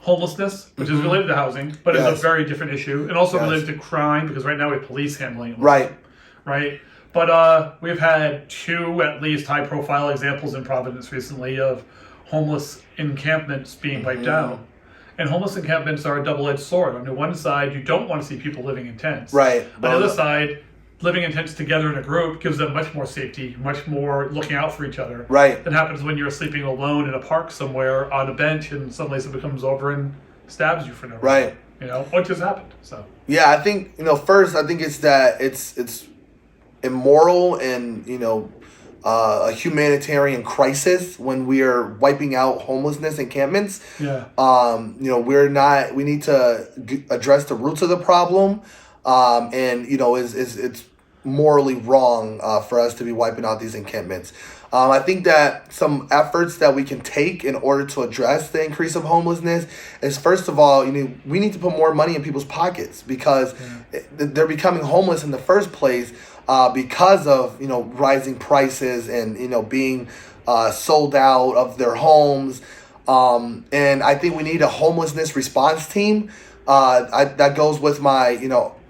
homelessness, which is related to housing, but it's a very different issue, and also related to crime, because right now we have police handling it. Right. But we've had 2 at least high-profile examples in Providence recently of homeless encampments being wiped down. And homeless encampments are a double-edged sword. On the one side, you don't want to see people living in tents. Right. On the other side, living in tents together in a group gives them much more safety, much more looking out for each other. Right. Than happens when you're sleeping alone in a park somewhere on a bench and suddenly someone comes over and stabs you for no reason. Right. You know, what just happened? So. Yeah, I think, first, I think it's that it's immoral and, a humanitarian crisis when we are wiping out homelessness encampments. Yeah. We need to address the roots of the problem. It's morally wrong for us to be wiping out these encampments. I think that some efforts that we can take in order to address the increase of homelessness is, first of all, we need to put more money in people's pockets, because they're becoming homeless in the first place because of rising prices and being sold out of their homes. And I think we need a homelessness response team. That goes with my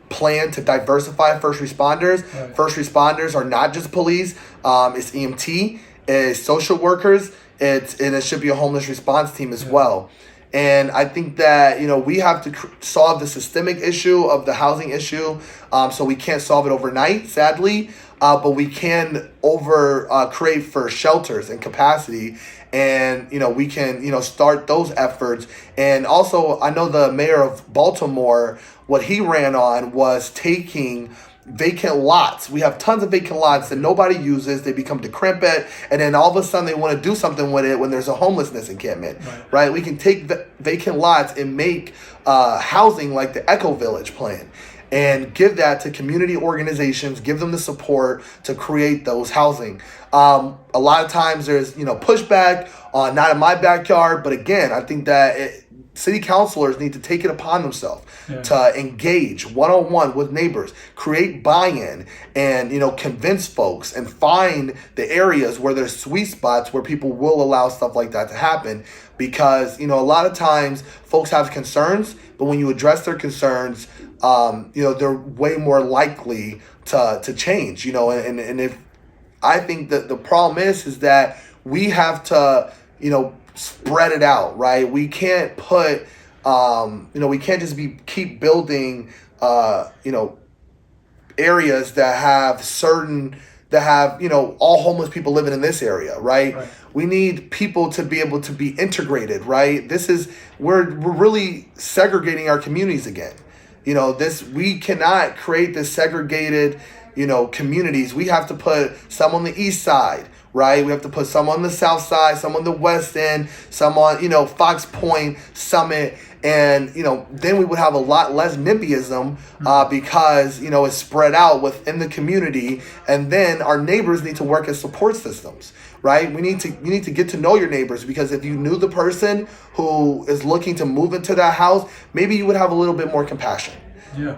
plan to diversify first responders. Right. First responders are not just police. It's EMT, it's social workers, and it should be a homeless response team as well. And I think that we have to solve the systemic issue of the housing issue. So we can't solve it overnight, sadly, but we can create for shelters and capacity. And, we can, start those efforts. And also, I know the mayor of Baltimore, what he ran on was taking vacant lots. We have tons of vacant lots that nobody uses. They become decrepit. And then all of a sudden they want to do something with it when there's a homelessness encampment, right? We can take vacant lots and make housing like the Eco Village plan, and give that to community organizations, give them the support to create those housing. A lot of times there's, pushback on not in my backyard, but again, I think that city councilors need to take it upon themselves to engage one-on-one with neighbors, create buy-in, and, convince folks and find the areas where there's sweet spots where people will allow stuff like that to happen. Because, a lot of times folks have concerns, but when you address their concerns, they're way more likely to change, and if I think that the problem is that we have to, spread it out, right? We can't put, we can't just keep building, areas that have all homeless people living in this area, right? We need people to be able to be integrated, right? We're really segregating our communities again. We cannot create this segregated, communities. We have to put some on the east side, right? We have to put some on the south side, some on the west end, some on, Fox Point, Summit. And, then we would have a lot less NIMBYism because, it's spread out within the community. And then our neighbors need to work as support systems, right? You need to get to know your neighbors, because if you knew the person who is looking to move into that house, maybe you would have a little bit more compassion. Yeah.